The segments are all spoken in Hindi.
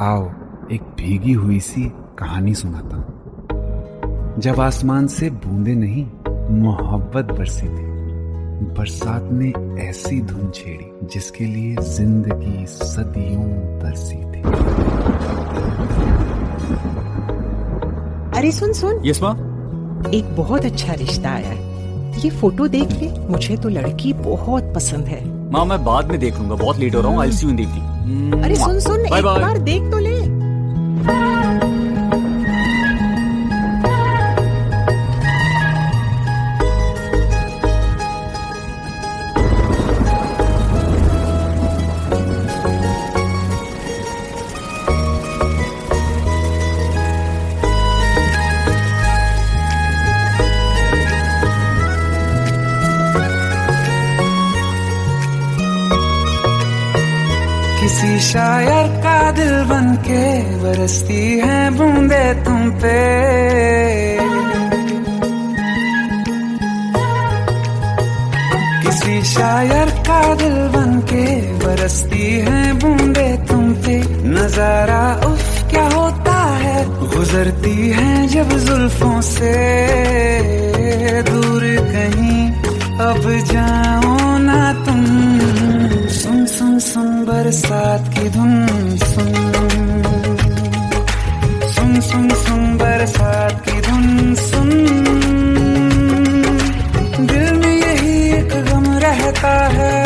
आओ एक भीगी हुई सी कहानी सुनाता हूं। जब आसमान से बूंदे नहीं मोहब्बत बरसी थी, बरसात ने ऐसी धुन छेड़ी जिसके लिए जिंदगी सदियों तरसी थी। अरे सुन सुन, यस माँ। एक बहुत अच्छा रिश्ता आया है, ये फोटो देख ले। मुझे तो लड़की बहुत पसंद है। माँ मैं बाद में देख लूंगा, बहुत लेट हो रहा हूँ। आई सी यू इन द इवनिंग। अरे सुन सुन, एक बार देख तो ले। किसी शायर का दिल बनके बरसती है बूंदे तुम पे। किसी शायर का दिल बनके बरसती है बूंदे तुम पे। नजारा उफ क्या होता है, गुजरती है जब जुल्फों से। दूर कहीं अब जाओ ना तुम, सुन सुन सुन बरसात की धुन। सुन सुन सुन सुन बरसात की धुन। सुन दिल में यही एक गम रहता है,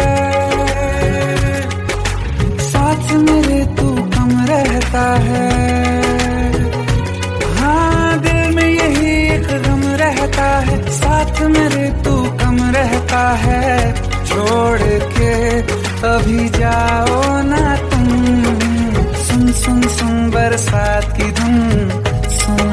साथ मेरे तू कम रहता है। हाँ दिल में यही एक गम रहता है, साथ मेरे तू कम रहता है। छोड़ के अभी जाओ ना तुम, सुन सुन सुन बरसात की धुन। सुन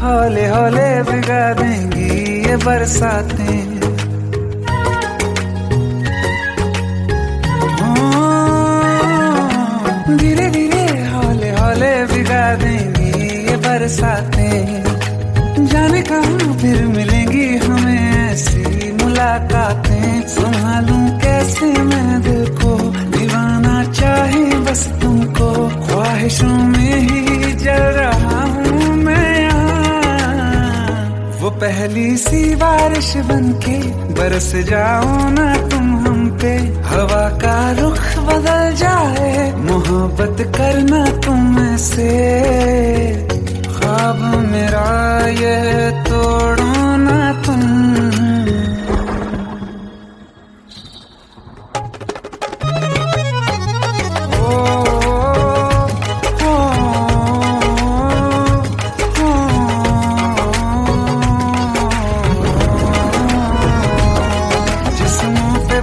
हौले हौले भिगा देंगी ये बरसातें। धीरे धीरे हौले हौले भिगा देंगी ये बरसातें। जाने कहाँ फिर मिलेंगी हमें ऐसी मुलाकातें। संभालूं कैसे मैं दिल को, दीवाना चाहे बस तुमको। ख्वाहिशों में ही जल रहा हूँ मैं। वो पहली सी बारिश बनके बरस जाओ ना तुम हम पे। हवा का रुख बदल जाए, मोहब्बत करना तुम ऐसे। ख्वाब मेरा ये तोड़ो ना तुम।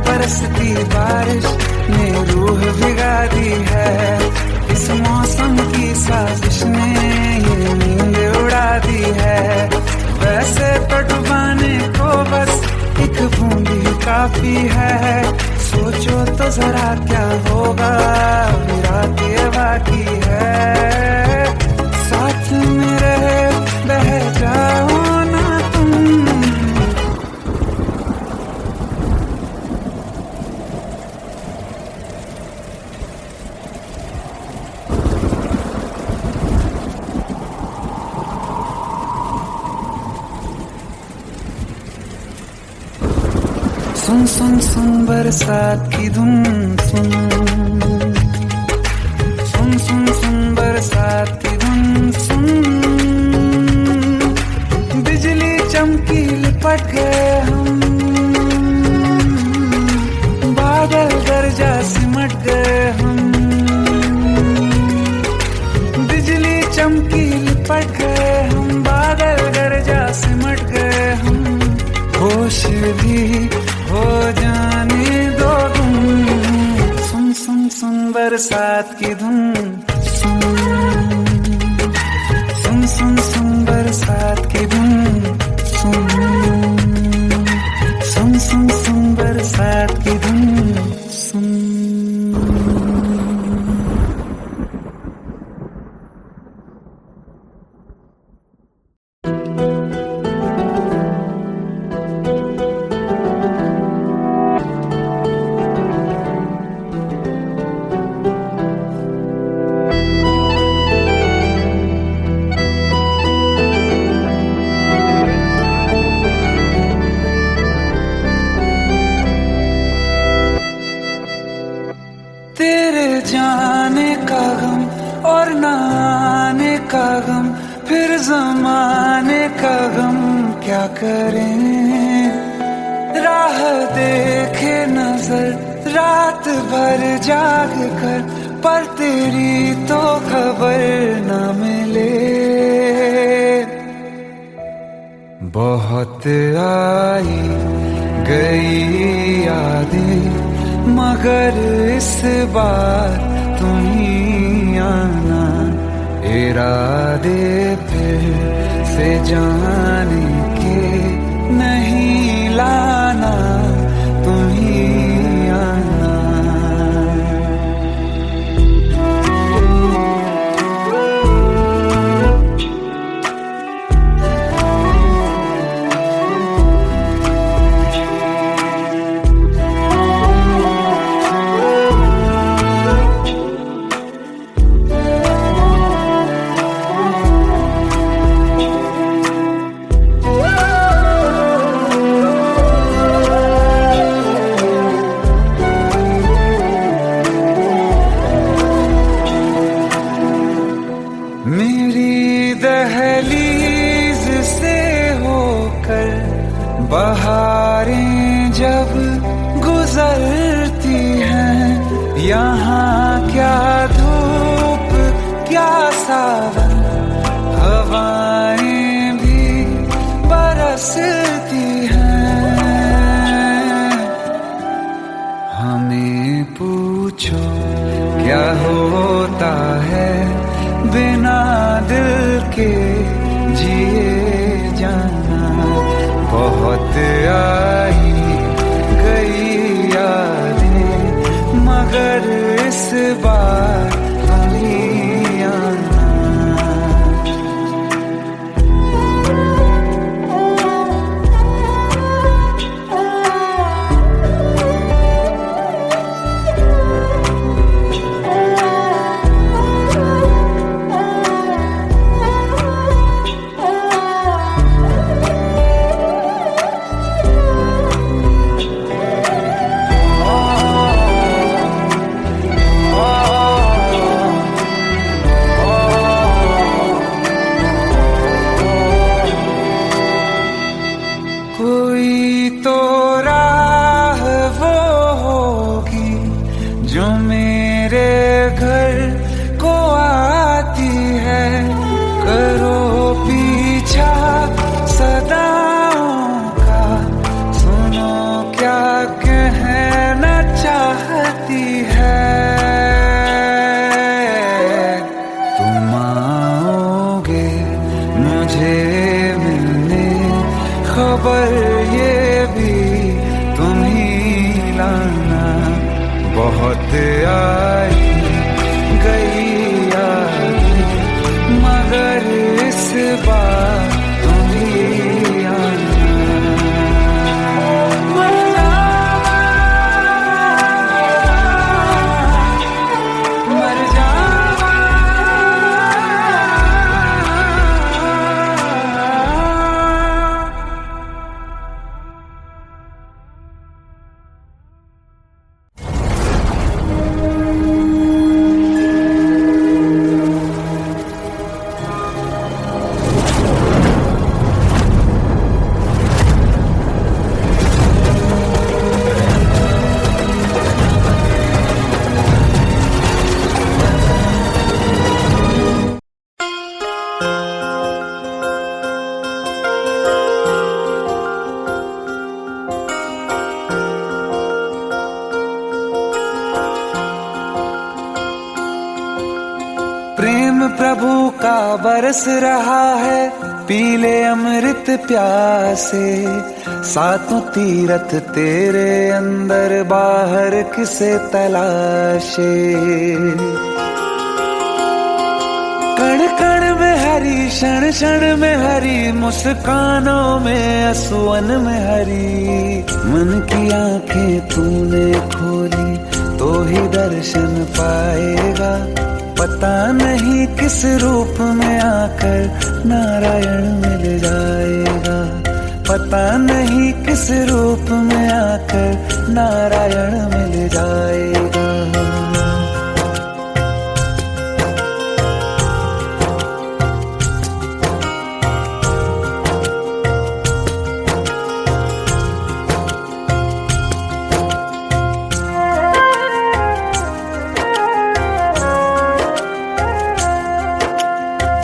बरसती बारिश ने रूह भिगा दी है। इस मौसम की साजिश ने ये नींद उड़ा दी है। वैसे तो डुबाने को बस एक बूंद ही काफी है। सोचो तो जरा क्या होगा, रात ये बाकी है। साथ मेरे बह जाओ ना तुम। सुन सुन सुन बरसात की धुन। सुन सुन सुन सुन बरसात की धुन। सुन बिजली चमकी लिपट गए हम, बादल फिर भी हो जाने दो गुम। सुन सुन सुन बरसात की धुन, सुन सुन सुन सुन बरसात की धुन, सुन सुन सुन सुन बरसात की धुन, सुन। तेरे जाने का गम और न आने का गम, फिर जमाने का गम क्या करें। राह देखे नजर रात भर जाग कर, पर तेरी तो खबर न मिले। बहुत आई गई यादें, मगर इस बार तुम ही आना। इरादे फिर से जाने के नहीं लाना, तुम ही आना। मेरी दहलीज से होकर बहारें जब गुजरती हैं, यहाँ क्या धूप क्या सावन, हवाएं भी बरसती हैं। हमें पूछो क्या होता है बिना दिल के जिए जाना। बहुत आई गई यादें, मगर इस बार तुम ही आना। कोई तो राह वो होगी जो मेरे घर को आती है। करो पीछा सदाओं का, सुनो क्या कहना चाहती है। तुम आओगे मुझे मिलने, खबर ये भी तुम ही लाना। बहुत आई गई यादें, मगर इस बार तुम ही आना। मर जावा, मर जावा। प्रभु का बरस रहा है, पीले अमृत प्यासे। सातों तीरथ तेरे अंदर, बाहर किसे तलाशे। कण कण में हरी, क्षण क्षण में हरी, मुस्कानों में असुवन में हरी। मन की आंखें तूने खोली तो ही दर्शन पाएगा। पता नहीं किस रूप में आकर नारायण मिल जाएगा। पता नहीं किस रूप में आकर नारायण मिल जाएगा।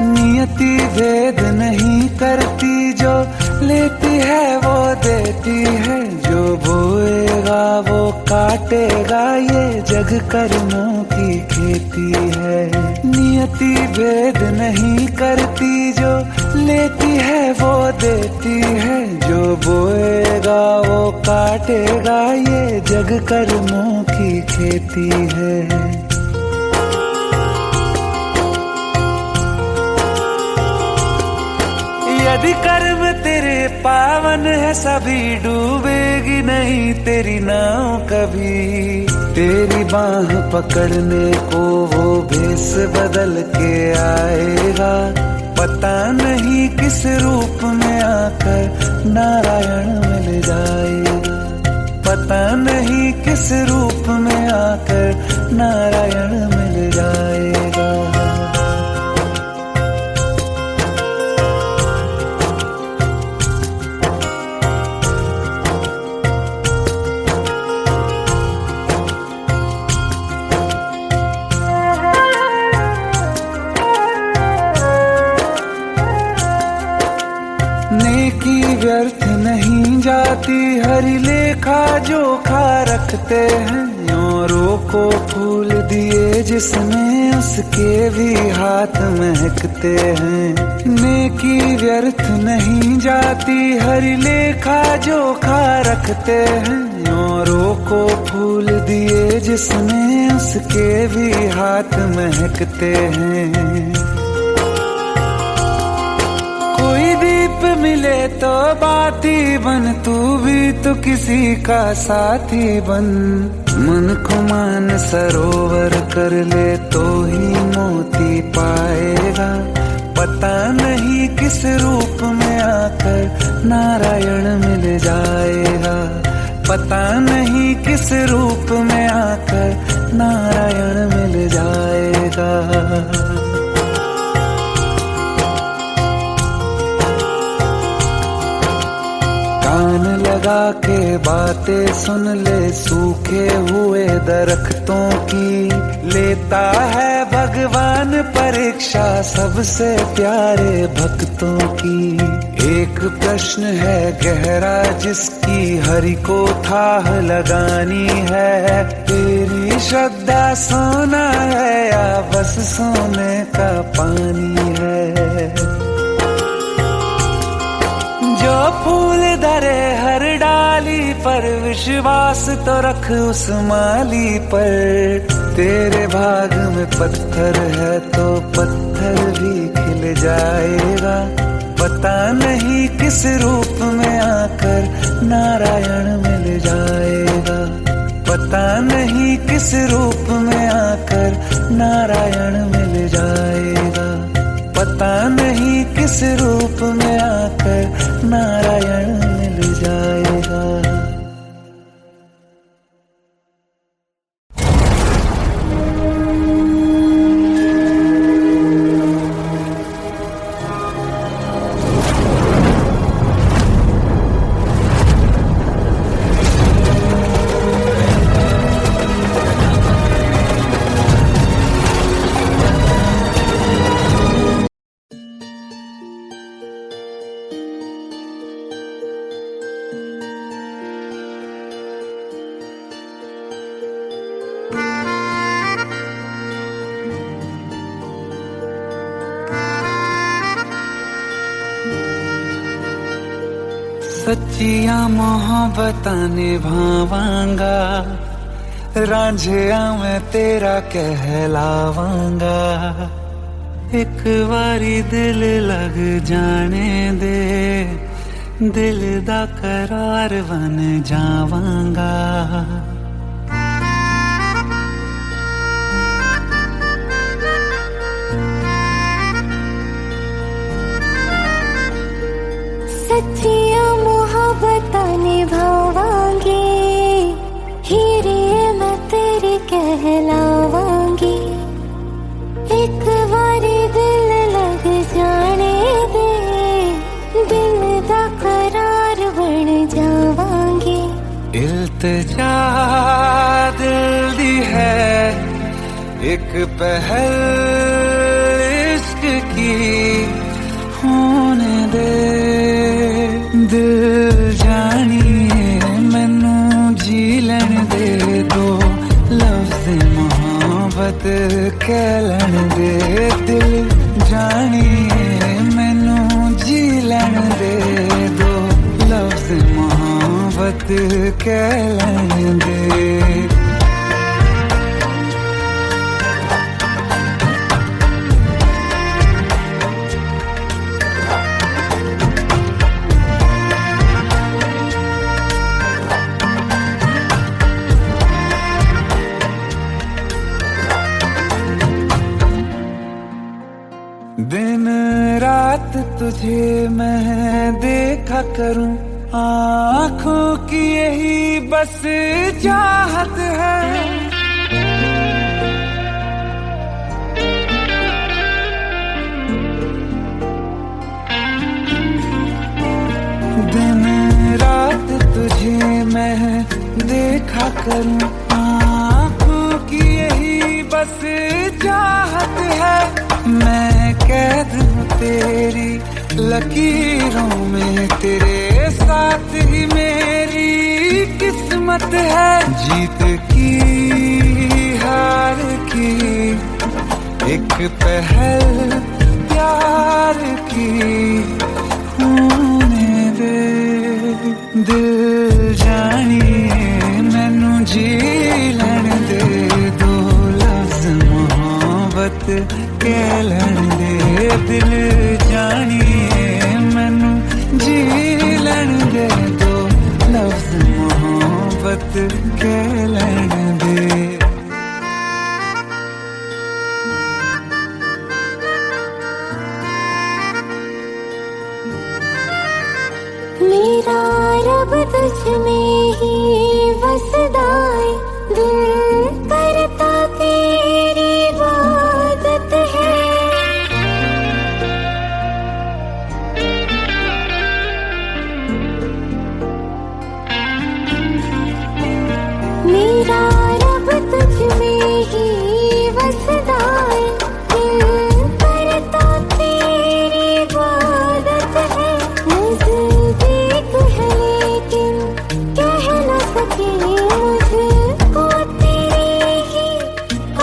नियति भेद नहीं करती, जो लेती है वो देती है। जो बोएगा वो काटेगा, ये जग कर्मों की खेती है। नियति भेद नहीं करती, जो लेती है वो देती है। जो बोएगा वो काटेगा, ये जग कर्मों की खेती है। यदि कर्म तेरे पावन है, सभी डूबेगी नहीं तेरी नाव कभी। तेरी बाह पकड़ने को वो भेष बदल के आएगा। पता नहीं किस रूप में आकर नारायण मिल जाएगा। पता नहीं किस रूप में आकर नारायण मिल जाएगा। नेकी व्यर्थ नहीं जाती, हरि लेखा जोखा रखते हैं। औरों को फूल दिए जिसने, उसके भी हाथ महकते हैं। नेकी व्यर्थ नहीं जाती, हरि लेखा जोखा रखते हैं। औरों को फूल दिए जिसने, उसके भी हाथ महकते हैं। कोई दीप मिले तो बाती बन, तू भी तो किसी का साथी बन। मन को मान सरोवर कर ले तो ही मोती पाएगा। पता नहीं किस रूप में आकर नारायण मिल जाएगा। पता नहीं किस रूप में आकर नारायण मिल जाएगा। कान लगा के बातें सुन ले, सूखे हुए दरख्तों की। लेता है भगवान परीक्षा सबसे प्यारे भक्तों की। एक प्रश्न है गहरा जिसकी हरि को थाह लगानी है। तेरी श्रद्धा सोना है या बस सोने का पानी है। जो फूल धरे हर डाली पर, विश्वास तो रख उस माली पर। तेरे भाग में पत्थर है तो पत्थर भी खिल जाएगा। पता नहीं किस रूप में आकर नारायण मिल जाएगा। पता नहीं किस रूप में आकर नारायण मिल जाएगा। पता नहीं किस रूप में आकर नारायण मिल जाएगा। सच्चिया मोहब्बतां निभावांगा, रांझिया मैं तेरा कहलावांगा। एक बारी दिल लग जाने दे, दिल दा करार बन जावांगा। सच्चिया मोहब्बतां निभावांगी, हीरे मैं तेरी कहलावांगी। एक बारी दिल लग जाने दे, दिल दा करार बन जावांगी। इल्तिजा दिल दी है एक पहल इश्क की, होने दे दिल जानिए मैनू जी लैन दे दो, लफ्ज़ मोहब्बत कह लैन दे। दिल जानिए मैनू जी लैन दे दो, लफ्ज़ मोहब्बत कह लैन दे। दिन रात तुझे मैं देखा करूं, आँखों की यही बस चाहत है। दिन रात तुझे मैं देखा करूं, आँखों की यही बस चाहत है। मैं कैद हूँ तेरी लकीरों में, तेरे साथ ही मेरी किस्मत है। जीत की हार की एक पहल प्यार की, होने दे दिल जानिए मैनू जी लैन दे दो, लफ्ज़ मोहब्बत कह लैन दे। दिल जानिए मैनू जी लैन दे दो, लफ्ज़ मोहब्बत कह लैन दे। मेरा रब तुझ में ही बसदा है, दिल करता तेरी इबादत है। मेरा रब तुझ में ही बसदा है, दिल करता तेरी इबादत है। नज़दीक है लेकिन कह न सके, मुझको तेरी ही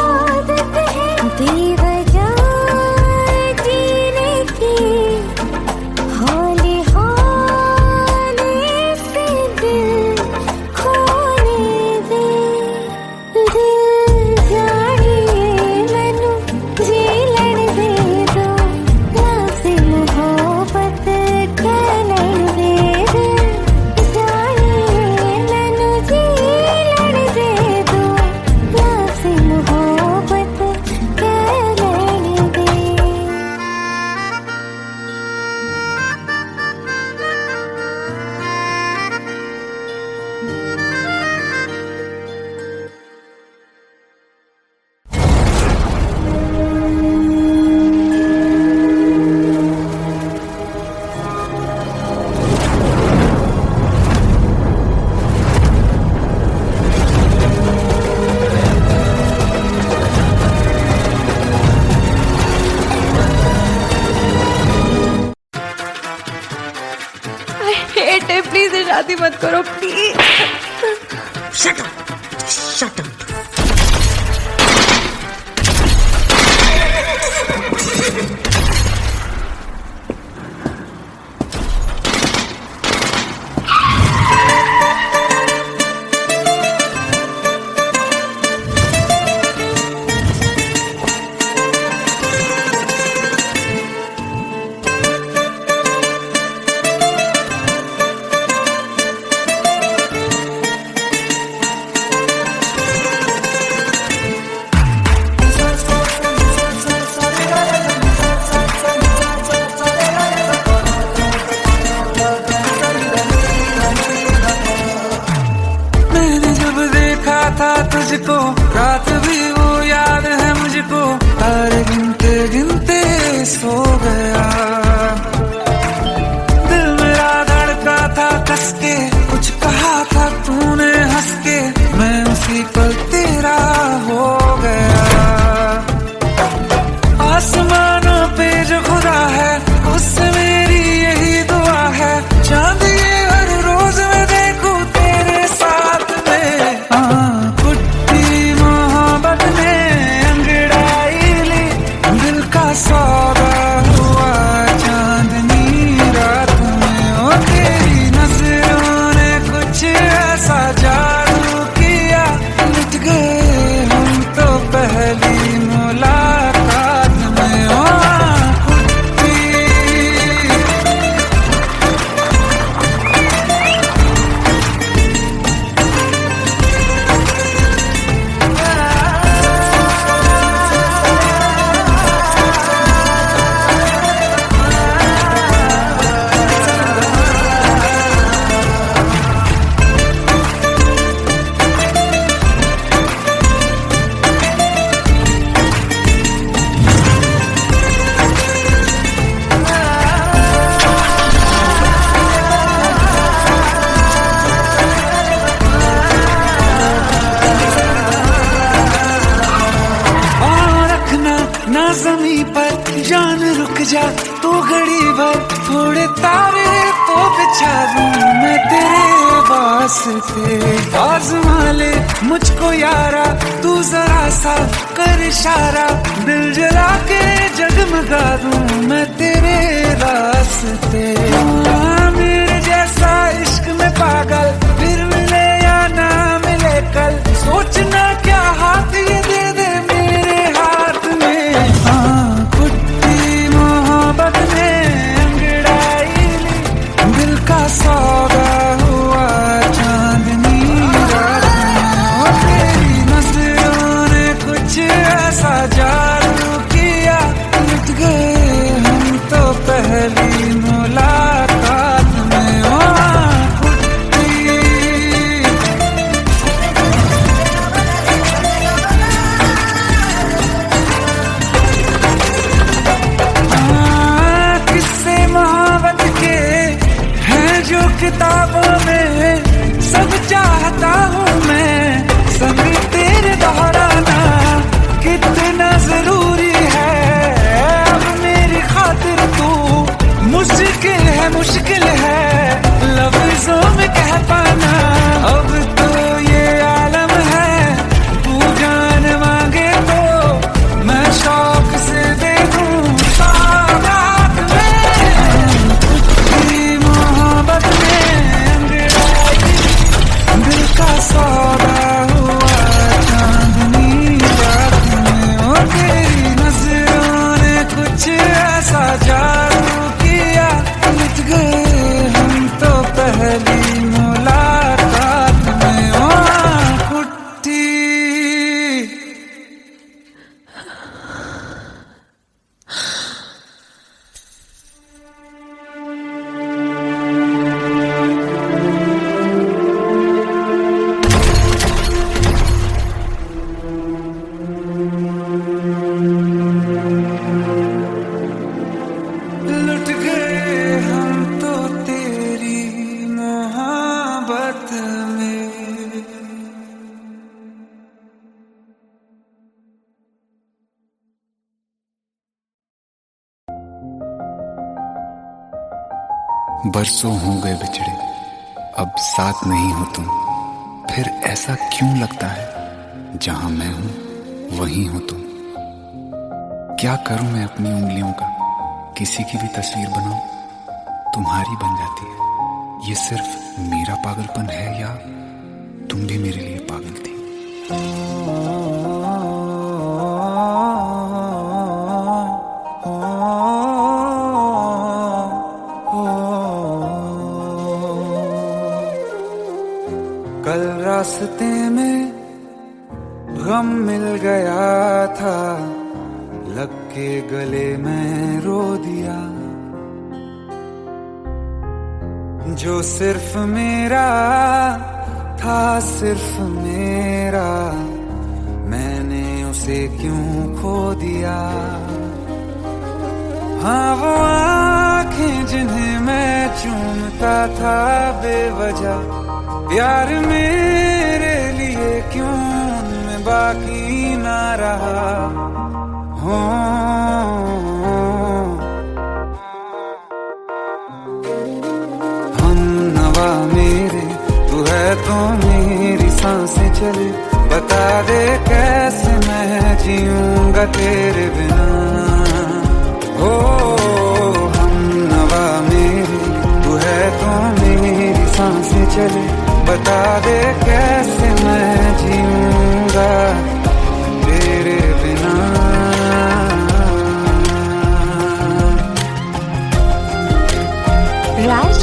आदत है। बेवजह जीने की हौले हौले से दिल खोने दे। दिल जानिए मैनू जी लैन दे दो, लफ्ज़ मोहब्बत कह लैन दे। दिल जानिए मैनू जी लैन दे दो, लफ्ज़ मोहब्बत कह लैन दे। आई हेट है, प्लीज शादी मत करो please. Shut up! Shut up! था तुझको, रात भी वो याद है मुझको, तारे गिनते गिनते सो गया। दिल मेरा धड़का था कस के, कुछ कहा था तूने हंस के, मैं उसी पल तेरा हो गया। आसमानों पे जो खुदा है उससे मेरी यही दुआ है, चांद ये हर रोज मैं देखूं तेरे साथ में। कुट्टी मोहब्बत ने अंगड़ाई ली, दिल का सौदा हुआ चांदनी रात में। ओ तेरी नजरों ने कुछ ऐसा जादू किया, लुट गए हम तो पहली मुलाकात में। ओ ना ज़मीं पर जान रुक जा तू घड़ी भर, थोड़े तारे तो बिछा दूं मैं तेरे वास्ते। आज़मा ले मुझको यारा तू जरा सा कर इशारा, दिल जला के जगमगा दूं मैं तेरे रास्ते। मेरे जैसा इश्क में पागल फिर मिले या ना मिले कल, सोचना क्या हाथ ये दे दे मेरे हाथ में। कुट्टी मोहब्बत ने अंगड़ाई ली, दिल का सौदा हुआ चांदनी रात में। ओ तेरी नजरों ने कुछ ऐसा जादू किया, लुट गए हम तो पहली मुलाकात में। ओ किताबों में सब चाहता हूँ मैं, संग तेरे दोहराना कितना जरूरी है। अब मेरी खातिर तू मुश्किल है लफ्जों में कह पाना। अब तो ये आलम है तू जान मांगे तो मैं शौक से दे दूँ सौगात में। कुछ मोहब्बत दिल का सौदा हुआ चांदनी रात में। ओ तेरी नजरों ने कुछ ऐसा जादू किया, लुट गए हम तो पहली मुलाकात में। ओ कुट्टी लुट गए हम तो तेरी मोहब्बत में। बरसों हो गए बिछड़े, अब साथ नहीं हो तुम, फिर ऐसा क्यों लगता है जहां मैं हूं वहीं हो तुम। क्या करूं मैं अपनी उंगलियों का, किसी की भी तस्वीर बनाऊं तुम्हारी बन जाती है। ये सिर्फ मेरा पागलपन है या तुम भी मेरे लिए पागल थी। कल रास्ते में गम मिल गया था, लग के गले में रो दिया। जो सिर्फ मेरा था सिर्फ मेरा, मैंने उसे क्यों खो दिया। हाँ वो आंखें जिन्हें मैं चूमता था बेवजह, प्यार मेरे लिए क्यों उनमें बाकी ना रहा। हो हम नवा मेरे, तू है तो मेरी सांसें चले, बता दे कैसे मैं जीऊंगा तेरे बिना। हो हम नवा मेरे, तू है तो मेरी सांसें चले, बता दे कैसे मैं जीऊंगा तेरे बिना। राज,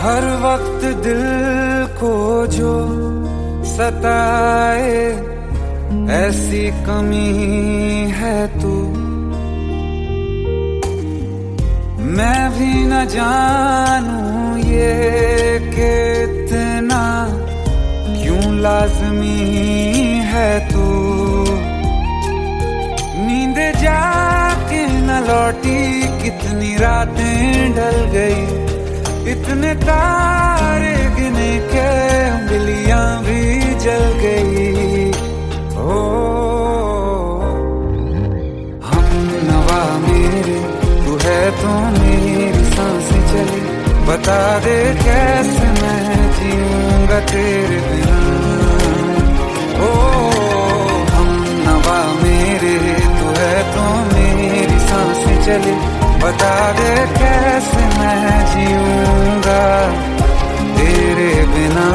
हर वक्त दिल को जो सताए ऐसी कमी है तू, मैं भी न जानूं ये कि इतना क्यों लाज़मी है तू। नींद जाके न लौटी कितनी रातें ढल गई, इतने तारे गिने के उंगलियां भी जल गई। ओ हम नवा मेरे, तू है तो मेरी सांसें चले, बता दे कैसे मैं जीऊंगा तेरे बिना। ओ हम नवा मेरे, तू है तो मेरी सांसें चले, बता दे कैसे मैं जीऊंगा तेरे बिना।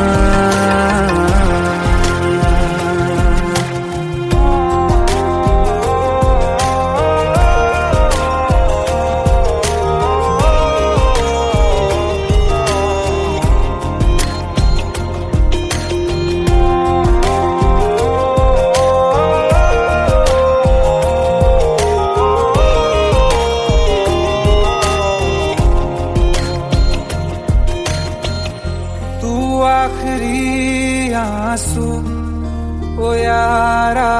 आखिरी आंसू ओ यारा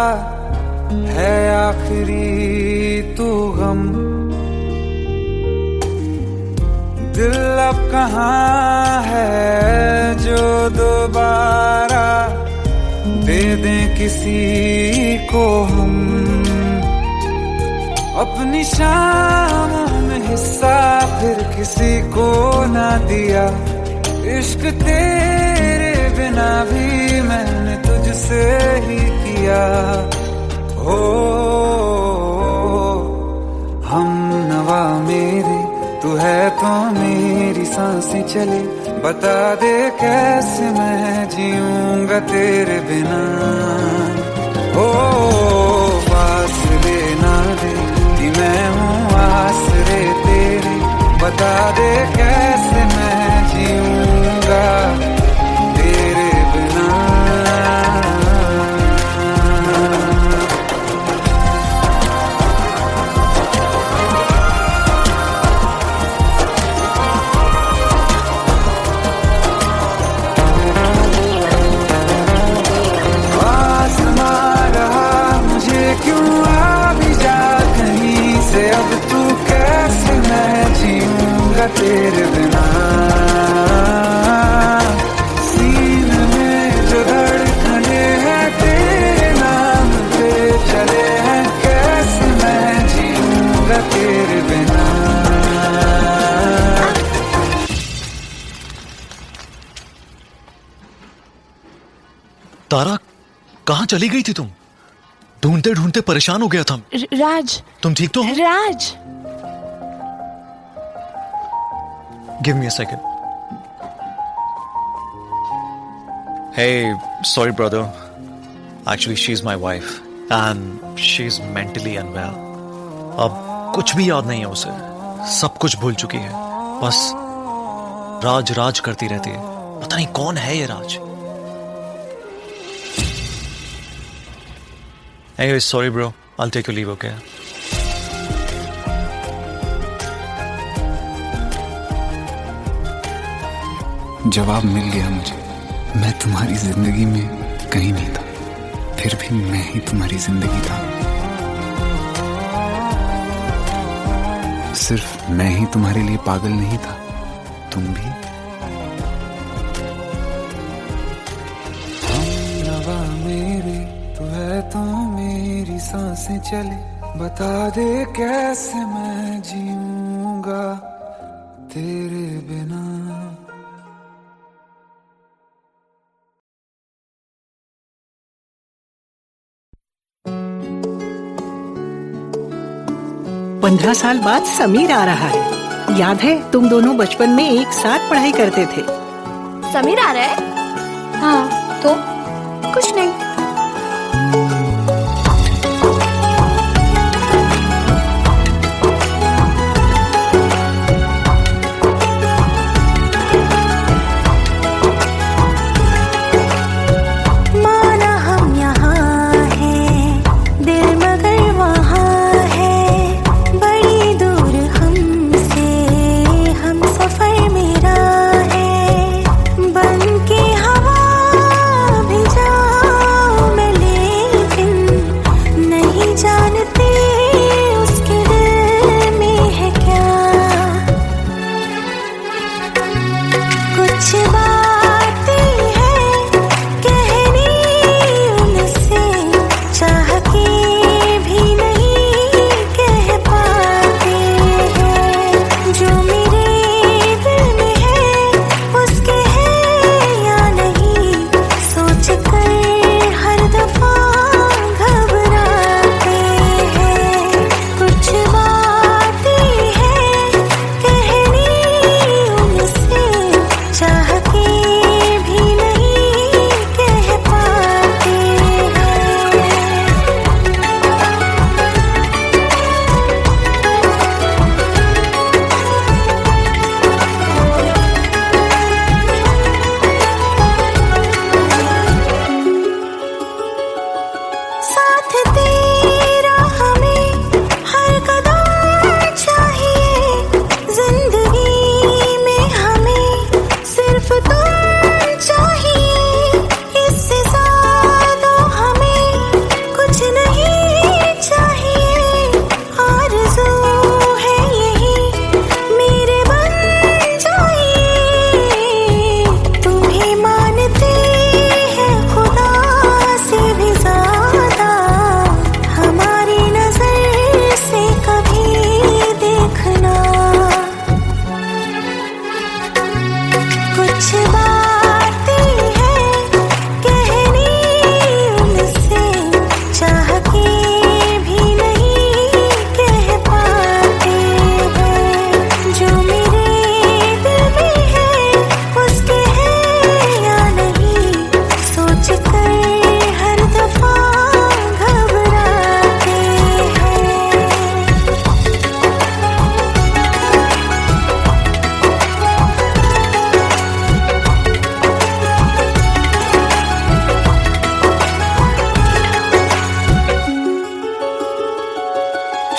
है, आखिरी तू गम। दिल अब कहाँ है जो दोबारा दे दें किसी को हम, अपनी शामों में हिस्सा फिर किसी को ना दिया। इश्क तेरे बिना भी मैंने तुझसे ही किया। हो हम नवा मेरे, तू है तो मेरी सांसें चले, बता दे कैसे मैं जीऊंगा तेरे बिना। हो फासले ना दे कि मैं हूँ आसरे तेरे, बता दे कैसे मैं जीऊंगा तेरे बिना। आसमां रहा मुझे क्यों आ भी जा कहीं से, अब तू कैसे मैं जीऊंगा तेरे बिना। सीने में जो धड़कने हैं तेरे नाम पे चले हैं, कैसे मैं जीऊंगा तेरे बिना। तारा, कहाँ चली गई थी तुम? ढूंढते ढूंढते परेशान हो गया था। राज, तुम ठीक तो हो? Raj, give me a second. Hey, sorry brother. Actually, she's my wife and she's mentally unwell. अब कुछ भी याद नहीं है उसे, सब कुछ भूल चुकी है, बस राज राज करती रहती है। पता नहीं कौन है ये राज। Anyway, sorry bro, I'll take your leave, okay? जवाब मिल गया मुझे। मैं तुम्हारी जिंदगी में कहीं नहीं था, फिर भी मैं ही तुम्हारी जिंदगी था। सिर्फ मैं ही तुम्हारे लिए पागल नहीं था, तुम भी। हमनवा मेरे तू है तो मेरी सांसें चले, बता दे कैसे मैं जीऊंगा तेरे बिना। पंद्रह साल बाद समीर आ रहा है। याद है तुम दोनों बचपन में एक साथ पढ़ाई करते थे। समीर आ रहा है? हाँ तो कुछ नहीं।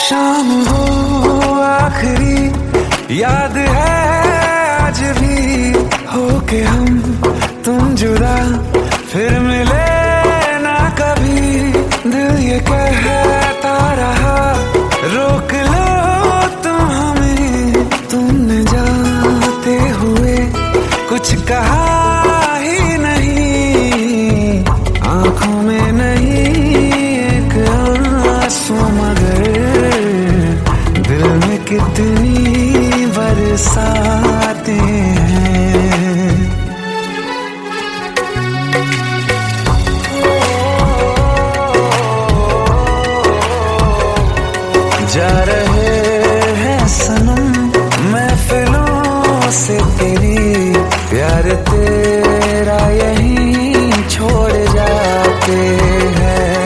शाम हो आखिरी याद है आज भी, होके हम तुम जुदा फिर मिले ना कभी। दिल ये कहता रहा रोक लो तुम हमें, तुमने जाते हुए कुछ कहा ही नहीं। आंखों में नहीं एक आंसू मगर दिल में कितनी बरसाते हैं। जा रहे हैं सनम महफिलों से तेरी, प्यार तेरा यहीं छोड़ जाते हैं।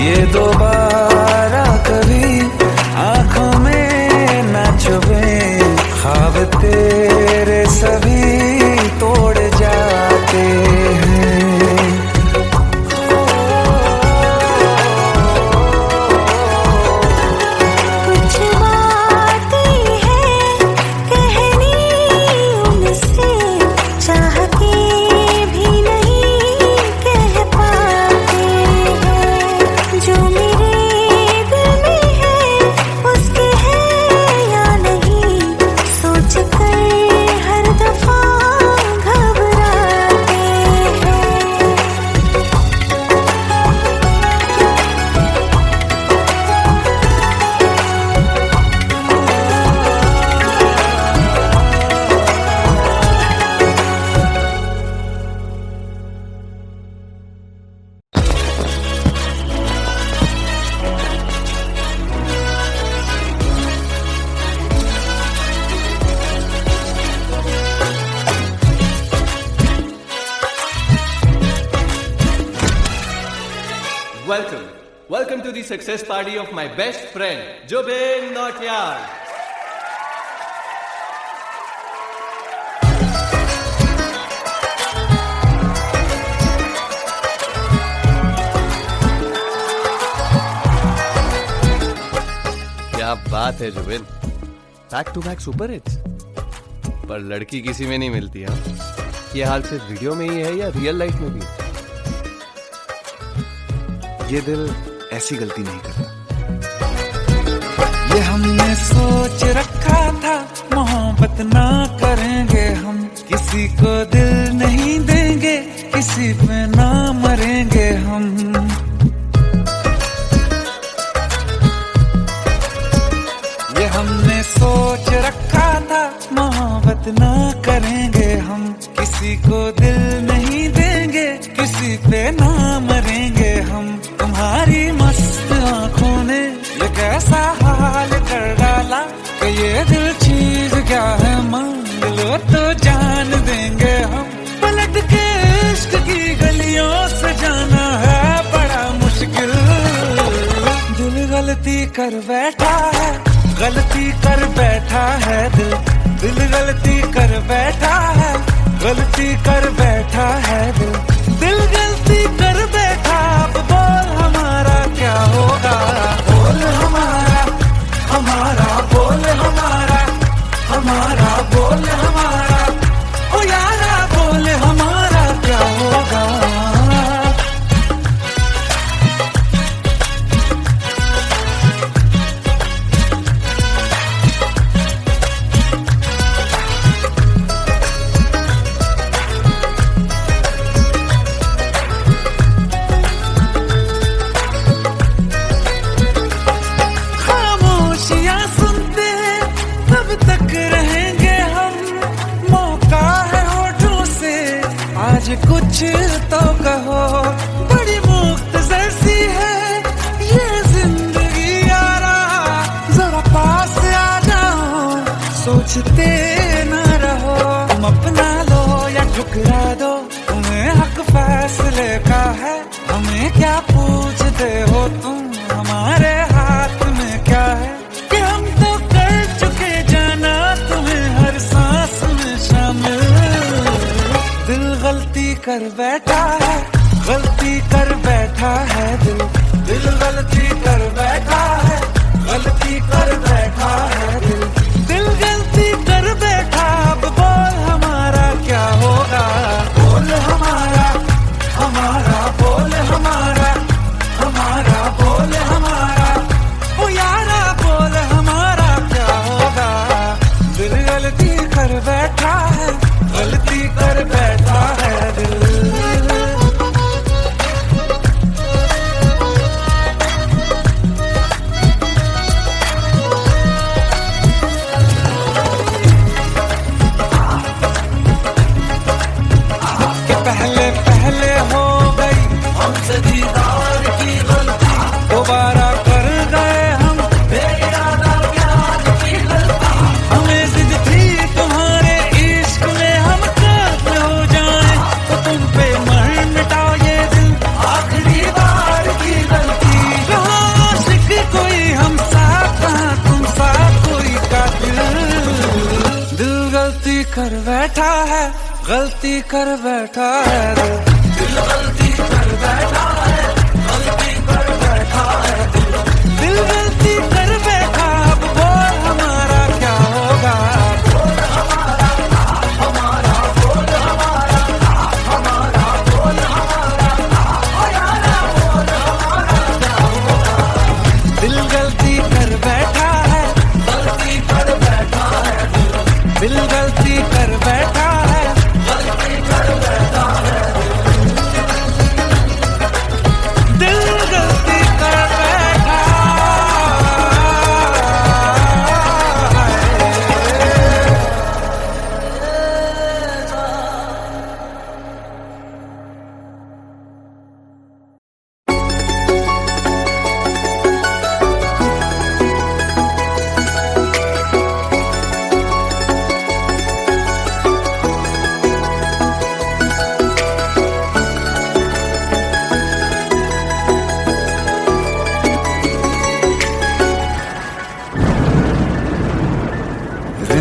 ये दोबारा कभी आंखों में Welcome to the success party of my best friend, Jobin Nautiyal. क्या बात है Zubin, back to back super hits. पर लड़की किसी में नहीं मिलती है। ये हाल सिर्फ वीडियो में ही है या रियल लाइफ में भी? ये दिल ऐसी गलती नहीं करता। ये हमने सोच रखा था मोहब्बत ना करेंगे हम, किसी को दिल नहीं देंगे, किसी पे ना मरेंगे हम। ये हमने सोच रखा था मोहब्बत ना करेंगे हम, किसी को दिल नहीं देंगे, किसी पे ना मरेंगे हम। तुम्हारी मस्त आंखों ने ये कैसा हाल कर डाला कि ये दिल चीज क्या है, मांग लो तो जान देंगे हम। पलट के इश्क की गलियों से जाना है बड़ा मुश्किल। दिल गलती कर बैठा है, गलती कर बैठा है दिल, दिल गलती कर बैठा है, गलती कर बैठा है दिल, दिल गलती कर बैठा। अब बोल हमारा क्या होगा, बोल हमारा, हमारा बोल हमारा, हमारा बोल हमारा, ओ यारा बोल हमारा क्या होगा। कुछ तो कहो, बड़ी मुफ्त जैसी है ये जिंदगी यारा, जरा पास आ जाओ, सोचते न रहो। तुम अपना लो या ठुकरा दो, तुम्हें हक फैसले का है, हमें क्या पूछते हो तुम, हमारे हाथ में क्या है कि हम तो कर चुके जाना तुम्हें हर सांस में शामिल। दिल गलती कर बैठा है, गलती कर बैठा है दिल, दिल गलती कर बैठा है, गलती कर बैठा है दिल, दिल गलती कर बैठा। अब बोल हमारा क्या होगा, बोल हमारा, हमारा बोल हमारा, हमारा बोल हमारा, ओ यारा बोल हमारा क्या होगा। दिल गलती कर बैठा है, गलती कर बैठा है दिल। कि पहले पहले हो गई हमसे दीदार की गलती, दोबारा कर गए हम बेइरादा प्यार की गलती। हमें जिद थी तुम्हारे इश्क में हम काफिर हो जाएं, तो तुम पे मर मिटाओ ये दिल, आखिरी बार की गलती। कहाँ आशिक कोई हम साथ, कहाँ तुम साथ कोई कातिल। दिल गलती कर बैठा है, गलती कर बैठा है दिल, दिल गलती कर बैठा है, गलती कर बैठा है दिल, दिल गलती कर बैठा। अब बोल हमारा क्या होगा, बोल हमारा, हमारा बोल हमारा, हमारा बोल हमारा, ओ यारा बोल हमारा क्या होगा। दिल गलती कर बैठा है, गलती कर बैठा है दिल, दिल गलती कर बैठा है, गलती कर बैठा है दिल।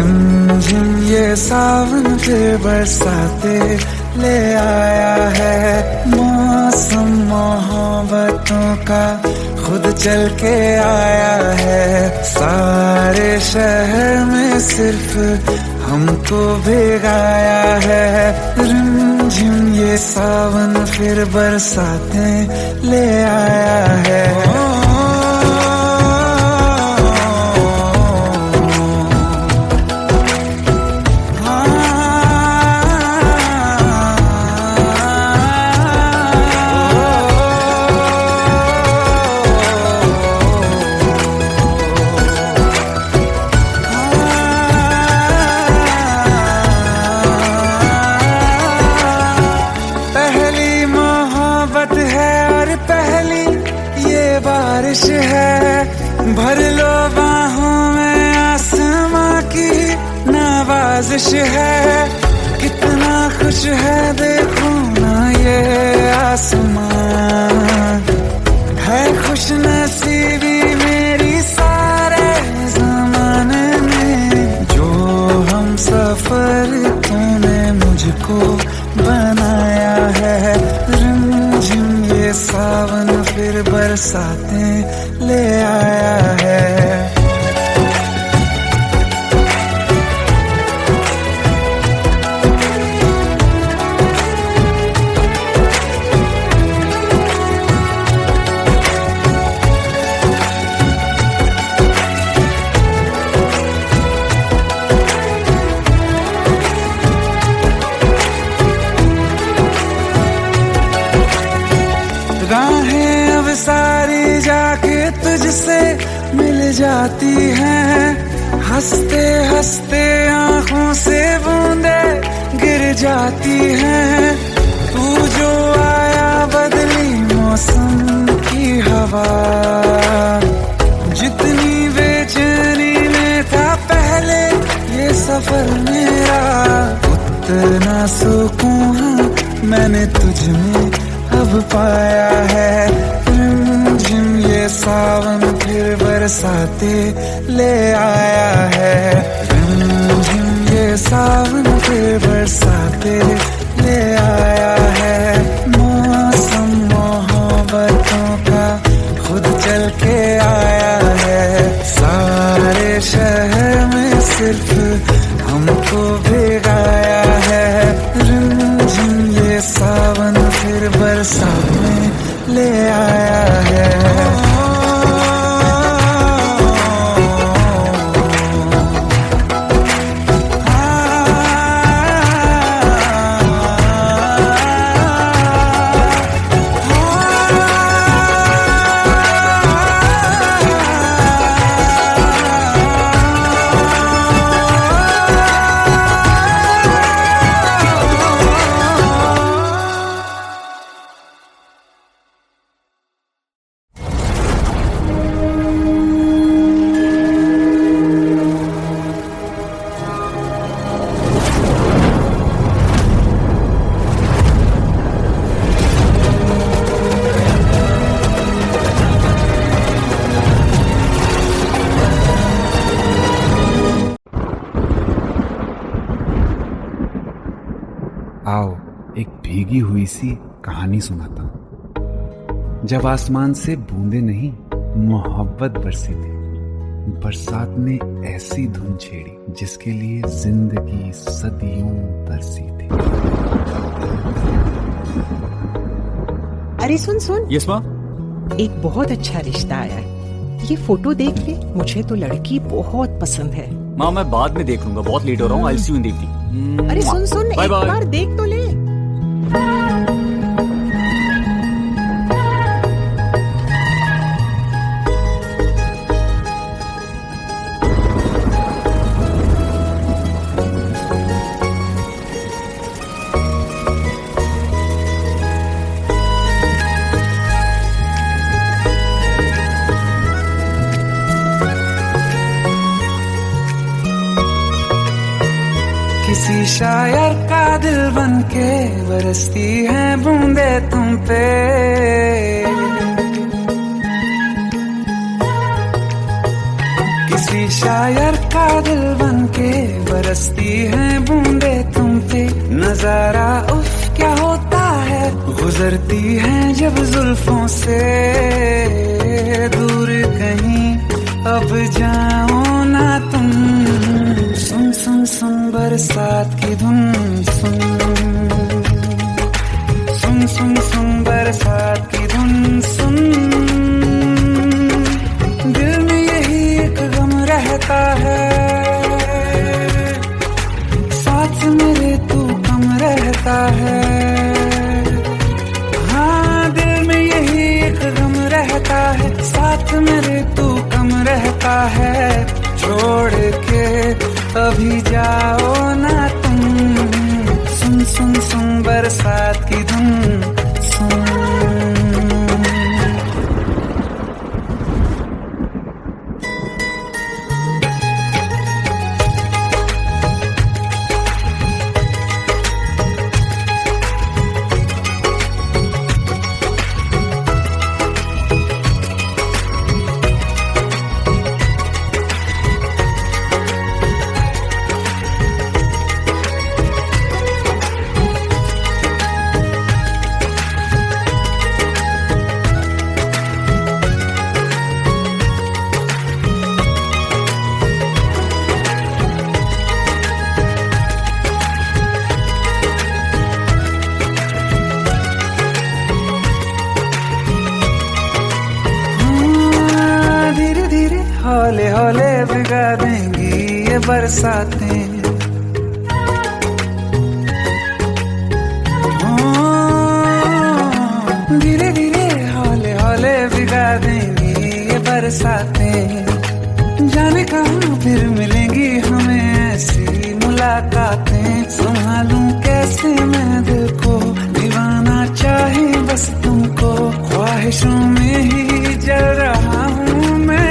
रिमझिम ये सावन फिर बरसाते ले आया है, मौसम मोहब्बतों का खुद चल के आया है। सारे शहर में सिर्फ हमको भिगाया है, रिमझिम ये सावन फिर बरसाते ले आया है। बारिश है, भर लो बाहों में आसमां की नवाजिश है। कितना खुश है देखो ना ये आसमां, है खुश नसीबी मेरी सारे ज़माने में। जो हम सफर तूने मुझको बनाया है, रिमझिम ये सावन फिर बरसाते ले आया है। राहें अब सारी जाके तुझसे मिल जाती हैं, हंसते हंसते आंखों से बूंदे गिर जाती हैं। तू जो आया बदली मौसम की हवा, जितनी बेचैनी में था पहले ये सफर मेरा, उतना सुकून मैंने तुझ में अब पाया है। रिमझिम ये सावन फिर बरसाते ले आया है, रिमझिम ये सावन फिर बरसाते ले आया है। मौसम मोहब्बतों का खुद चल के आया है, सारे शहर में सिर्फ हमको भिगाया है। रिमझिम ये सावन फिर बरसात में ले आया है। आओ एक भीगी हुई सी कहानी सुनाता हूं। जब आसमान से बूंदे नहीं मोहब्बत बरसी थी, बरसात ने ऐसी धुन छेड़ी जिसके लिए जिंदगी सदियों तरसी थी। अरे सुन सुन, यस माँ। एक बहुत अच्छा रिश्ता आया है, ये फोटो देख ले। मुझे तो लड़की बहुत पसंद है। माँ मैं बाद में देख लूंगा, बहुत लेट हो रहा हूँ। आई सी यू इन द इवनिंग। अरे सुन सुन, एक बार देख तो ले। किसी शायर का दिल बन के बरसती है बूंदे तुम पे, किसी शायर शायर का दिल बनके बरसती है बूंदे तुम पे, नजारा उफ क्या होता है, गुजरती है जब जुल्फों से दूर कहीं अब जाओ ना तुम। सुन सुन सुन बरसात की धुन, सुन सुन सुन सुन बरसात की धुन सुन। दिल में यही एक गम रहता है, साथ मेरे तू कम रहता है। हाँ दिल में यही एक गम रहता है, साथ मेरे तू कम रहता है। छोड़ के अभी जाओ ना तुम, सुन सुन सुन बरसात की धुन सुन। हौले हौले भिगा देंगी ये बरसातें, धीरे धीरे हौले हौले भिगा देंगी ये बरसातें। जाने कहाँ फिर मिलेंगी हमें ऐसी मुलाकातें, संभालूं कैसे मैं दिल को, दीवाना चाहे बस तुमको। ख्वाहिशों में ही जल रहा हूँ मैं,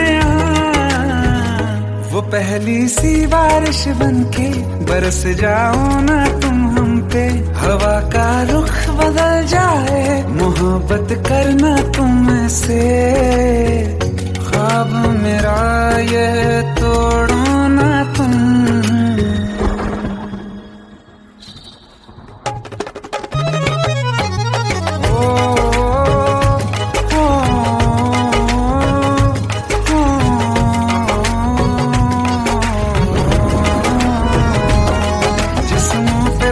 वो पहली सी बारिश बनके बरस जाओ ना तुम हम पे। हवा का रुख बदल जाए, मोहब्बत करना तुम से। ख्वाब मेरा ये तोड़ो ना तुम।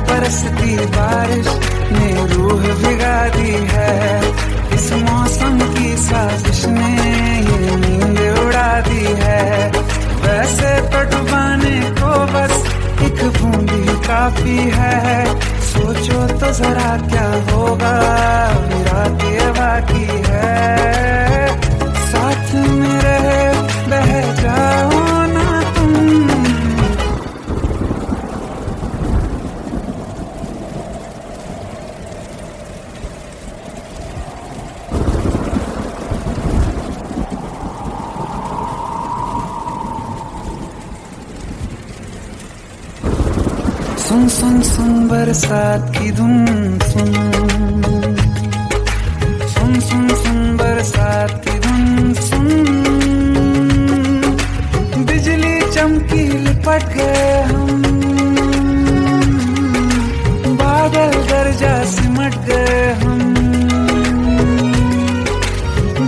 बरसती बारिश ने रूह भिगा दी है, इस मौसम की साजिश ने ये नींद उड़ा दी है। वैसे तो डुबाने को बस एक बूंद ही काफी है, सोचो तो जरा क्या होगा मेरा ये बाकी है। साथ में रहे बह जाओ ना तुम। सुन सुन सुन बरसात की धुन सुन, सुन सुन सुन बरसात की धुन सुन। बिजली चमकी लिपट गए हम, बादल गरजा सिमट गए हम।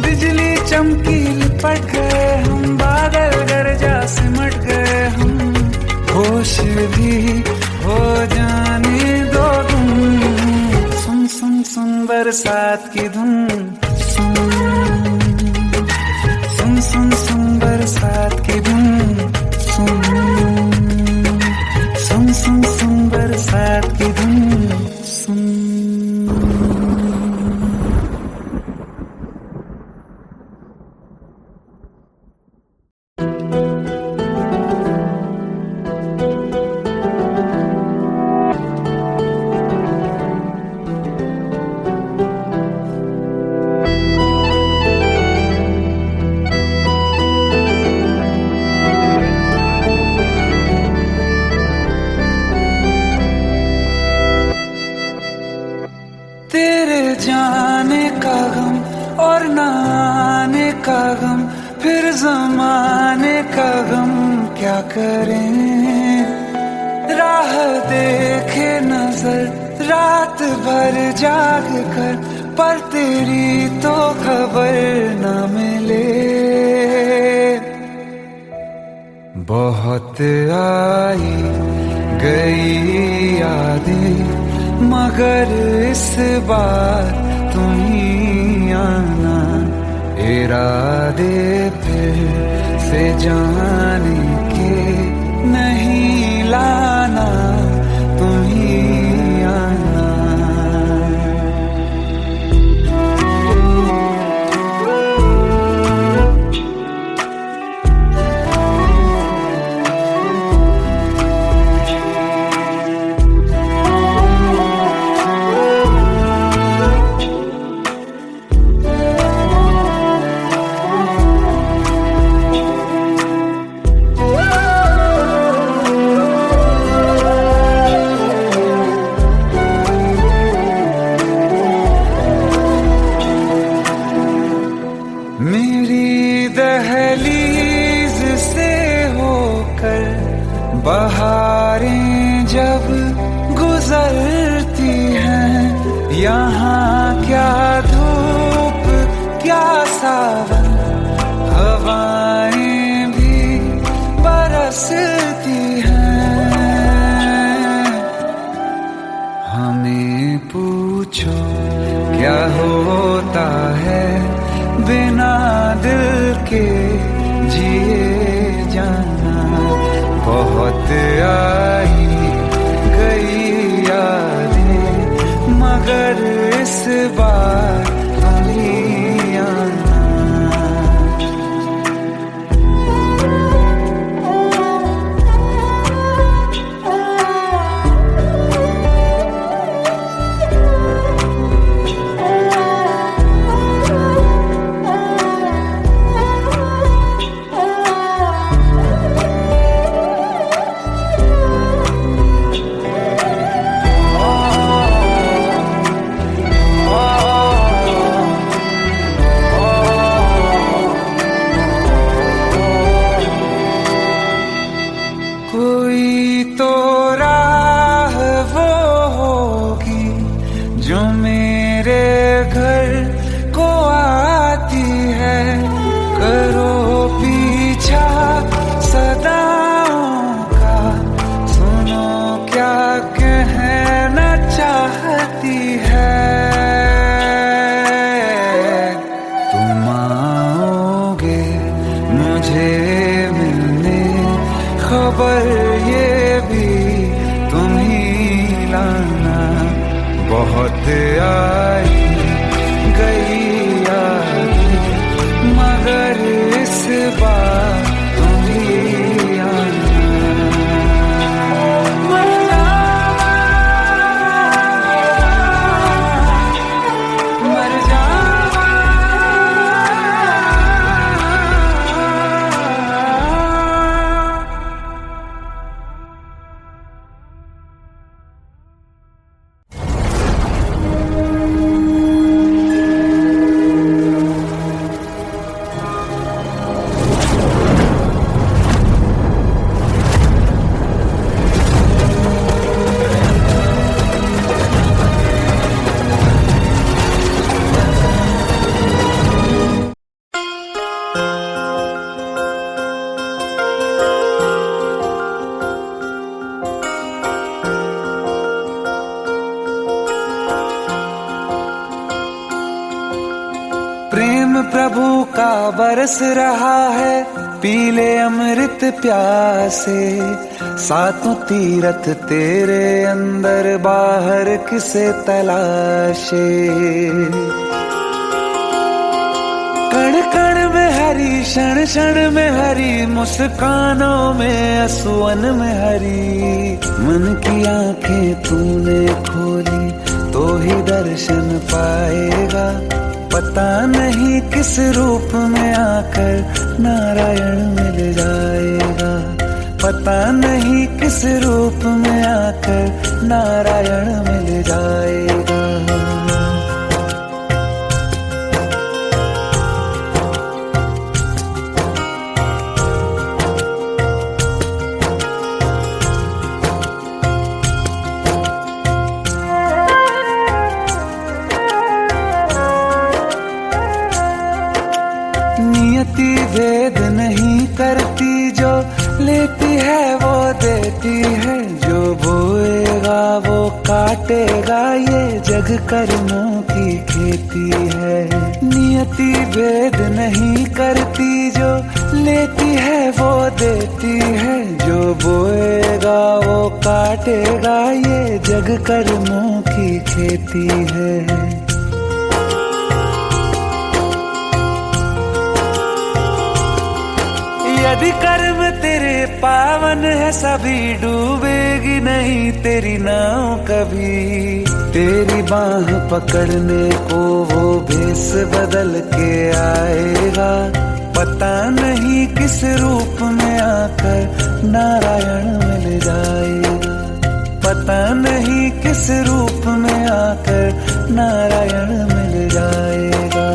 बिजली चमकी लिपट गए हम, बादल गरजा सिमट गए हम। होश भी हो जाने दो तुम, सुन सुन सुन बरसात की धुन सुन, सुन सुन सुन बरसात की धुन सुन, सुन सुन सुन बरसात की धुन सुन। जाने का गम और न आने का गम, फिर जमाने का गम क्या करें, राह देखे नजर रात भर जाग कर, पर तेरी तो खबर न मिले। बहुत आई गई यादें, मगर इस बार तुम ही आना, इरादे फिर से जाने के नहीं लाना, तुम ही आना। मेरी दहलीज से होकर बहारें जब गुजरती हैं, यहाँ क्या धूप क्या सावन, हवाएं भी बरसती हैं। हमें पूछो क्या होता है बिना दिल के जिए जाना। बहुत आई गई यादें, मगर इस बार तुम ही आना। कोई तो राह वो होगी जो मेरे घर को आती है, करो पीछा सदाओं का, सुनो क्या कहना चाहती है। तुम आओगे मुझे मिलने, खबर ये भी तुम ही लाना। बहुत आई गई यादें, मगर इस बार तुम ही आना। मर जावा, मर जावा। प्रेम प्रभु का बरस रहा है, पीले अमृत प्यासे, सातों तीरथ तेरे अंदर बाहर किसे तलाशे। कण कण में हरी, क्षण क्षण में हरी, मुस्कानों में असुवन में हरी। मन की आंखें तूने खोली तो ही दर्शन पाएगा, पता नहीं किस रूप में आकर नारायण मिल जाएगा। पता नहीं किस रूप में आकर नारायण मिल जाएगा। है वो देती है, जो बोएगा वो काटेगा, ये जग कर्मों की खेती है। नियति भेद नहीं करती, जो लेती है वो देती है, जो बोएगा वो काटेगा, ये जग कर्मों की खेती है। यदि कर्म तेरे पावन है, सभी डूबेगी नहीं तेरी नाव कभी। तेरी बाह पकड़ने को वो भेष बदल के आएगा, पता नहीं किस रूप में आकर नारायण मिल जाएगा। पता नहीं किस रूप में आकर नारायण मिल जाएगा।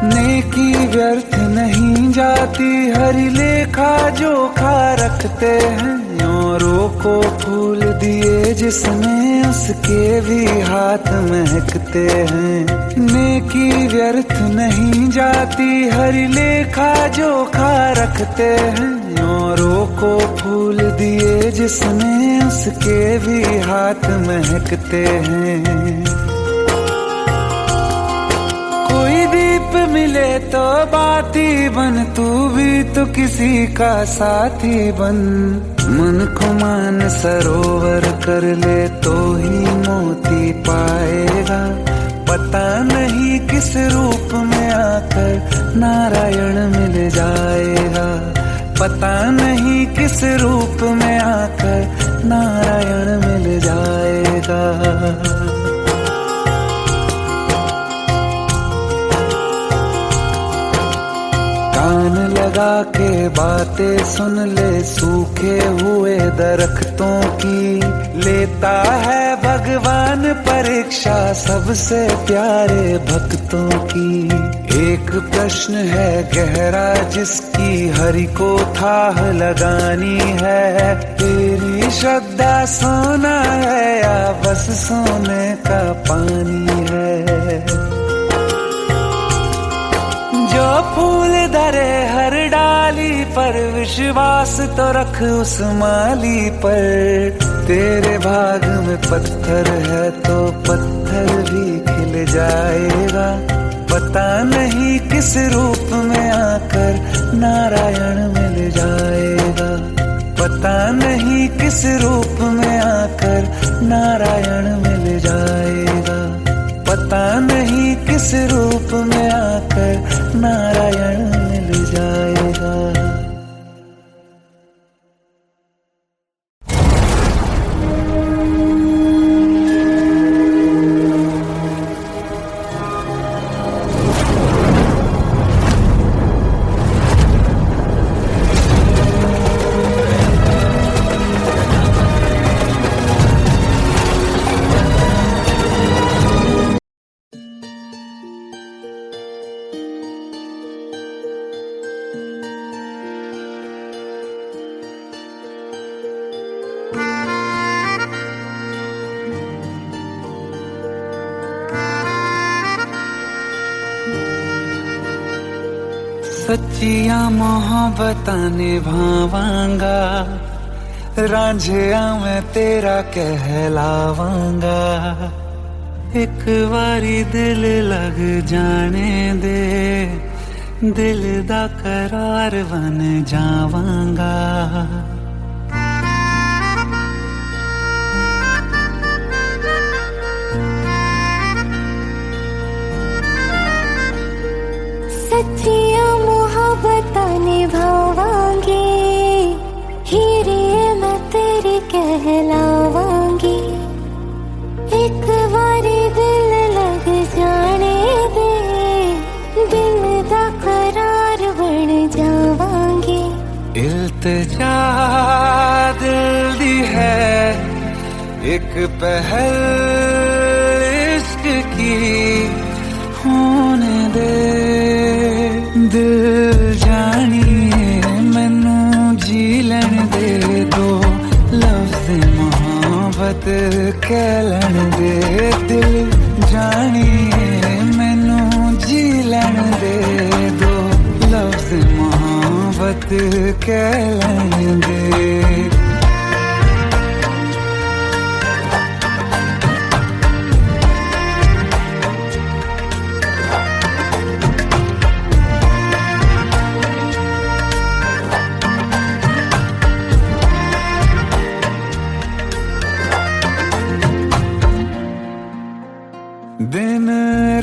नेकी व्यर्थ नहीं जाती, हरि लेखा जोखा रखते हैं। औरों को फूल दिए जिसने, उसके भी हाथ महकते हैं। नेकी व्यर्थ नहीं जाती, हरि लेखा जोखा रखते हैं। औरों को फूल दिए जिसने, उसके भी हाथ महकते हैं। कोई दीप मिले तो बाती बन, तू भी तो किसी का साथी बन। मन को मान सरोवर कर ले तो ही मोती पाएगा। पता नहीं किस रूप में आकर नारायण मिल जाएगा। पता नहीं किस रूप में आकर नारायण मिल जाएगा। कान लगा के बातें सुन ले सूखे हुए दरख्तों की। लेता है भगवान परीक्षा सबसे प्यारे भक्तों की। एक प्रश्न है गहरा जिसकी हरि को थाह लगानी है। तेरी श्रद्धा सोना है या बस सोने का पानी है। जो फूल धरे हर डाली पर, विश्वास तो रख उस माली पर। तेरे भाग में पत्थर है तो पत्थर भी खिल जाएगा। पता नहीं किस रूप में आकर नारायण मिल जाएगा। पता नहीं किस रूप में आकर नारायण मिल जाएगा। पता नहीं किस रूप में आकर नारायण मिल जाएगा। सच्चिया मोहब्बतां निभावांगा, रांझिया मैं तेरा कहलावांगा। एक बारी दिल लग जाने दे, दिल दा करार बन जावांगा। सच्चिया मोहब्बतां निभावांगी, हीरे मैं तेरी कहलावांगी। एक बारी दिल लग जाने दे, दिल दा करार बन जावांगी। इल्तिजा दिल दी है एक पहल इश्क की, होने दे दिल जानिए मैनू जी लैण दे दो लफ्ज़ मोहब्बत कह लैण दे दिल जानिए मैनू जी लैण दे दो लफ्ज़ मोहब्बत कह लैण दे दिन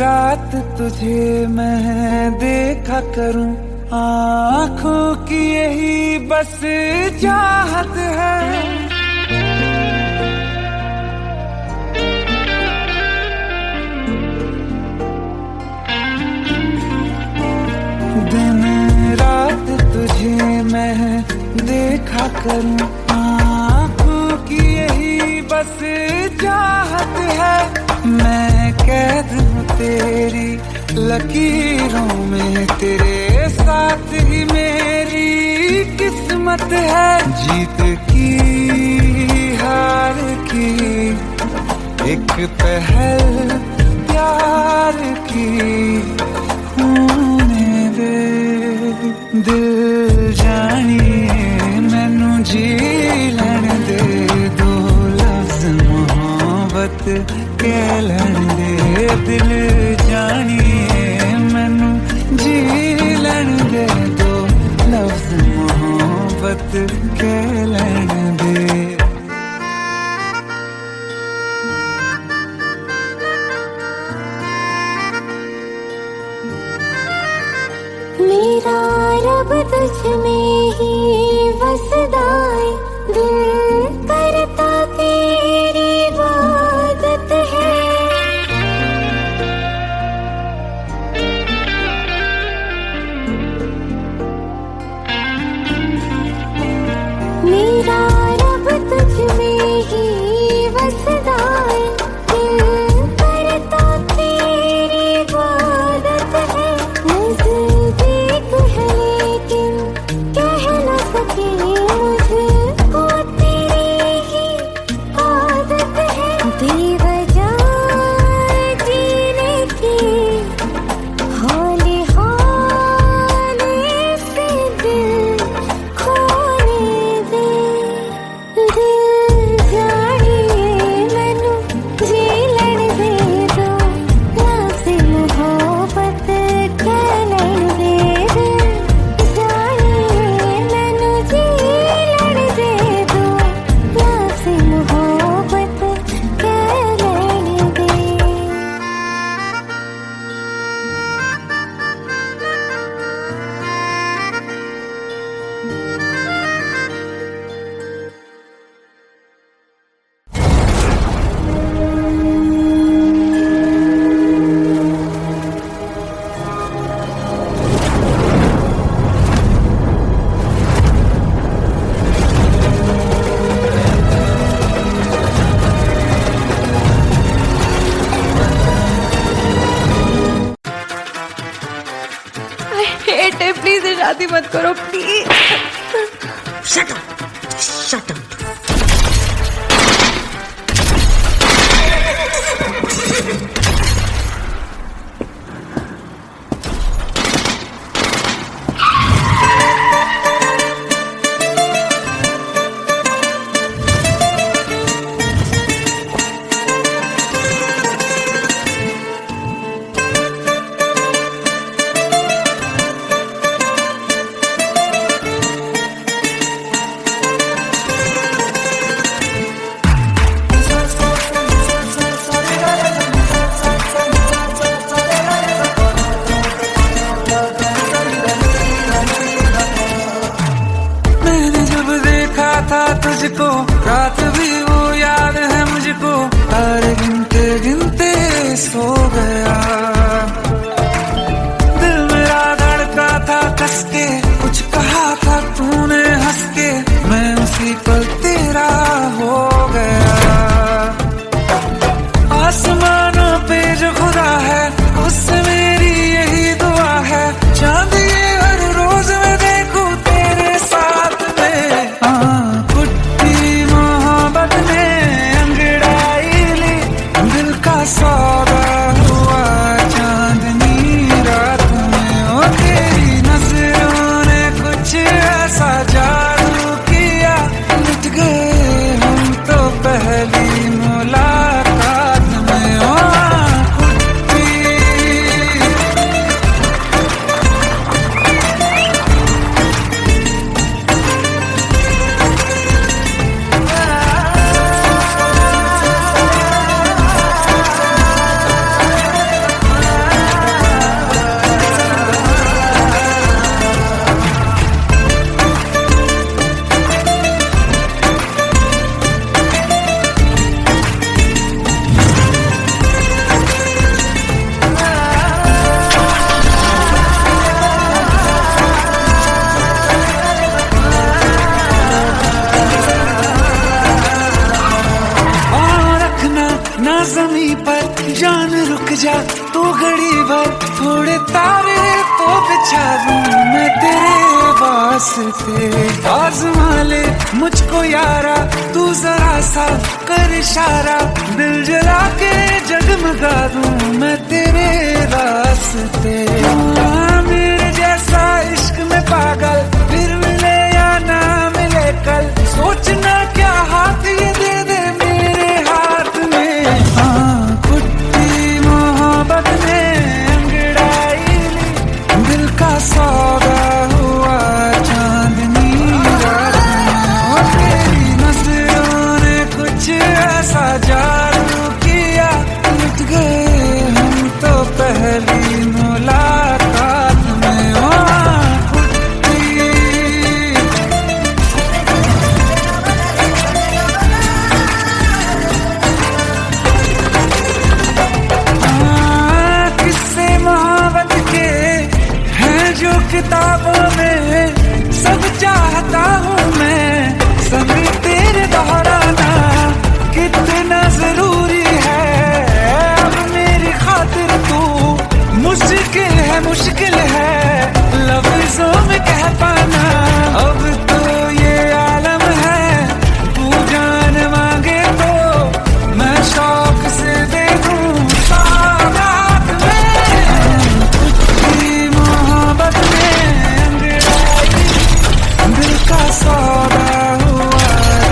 रात तुझे मैं देखा करूं आँखों की यही बस चाहत है दिन रात तुझे मैं देखा करूं आँखों की यही बस चाहत है मैं कैद हूँ तेरी लकीरों में तेरे साथ ही मेरी किस्मत है जीत की हार की एक पहल प्यार की होने दे दिल जानिए मैनू जी लैण दे दो लफ्ज़ मोहब्बत कह लैण दे दिल जानिए मैनू जी लैण दे दो लफ्ज़ मोहब्बत कह लैण दे मेरा रब तुझ में ही वसदा है दिल करता तेरी इबादत है मेरा रब तुझ में ही वसदा है दिल करता तेरी इबादत है नज़दीक है लेकिन कह न सके मुझको तेरी ही आदत है बेवजह जीने की हौले हौले से दिल खोने दे दिल जानिए मैनू जी लैण दे दो लफ्ज़ मोहब्बत कह लैण दे दिल जानिए मैनू जी लैण दे दो लफ्ज़ मोहब्बत कह लैण दे हेट है प्लीज शादी मत करो please shut up shut up तुझको रात भी वो याद है मुझको तारे गिनते गिनते सो गया दिल मेरा धड़का था कस के कुछ कहा था तूने हंस के मैं उसी पल तेरा हो गया आसमानों पे जो खुदा है उससे मेरी यही दुआ है चांद ये वास्ते आजमा ले मुझको यारा, तू जरा सा कर इशारा, दिल जला के जगमगा दूं मैं तेरे रास्ते। मेरे जैसा इश्क में पागल फिर मिले या ना मिले कल, सोचना क्या हाथ ये दे दे मेरे हाथ में। हाँ कुट्टी मोहब्बत ने अंगड़ाई ली, दिल का सौदा हुआ चांदनी रात में। तेरी नजरों ने कुछ ऐसा जादू किया, लुट गए हम तो पहली मुलाकात में। किस्से मोहब्बत के हैं जो किताबों में, सब चाहता हूँ मैं संग तेरे दोहराना, कितना जरूरी है अब मेरी खातिर तू। मुश्किल है लफ्जों में कह पाना, अब तो ये आलम है तू जान मांगे तो मैं शौक से दे दूं सौगात में। तेरी मोहब्बत में अंगड़ाई, दिल का सौदा हुआ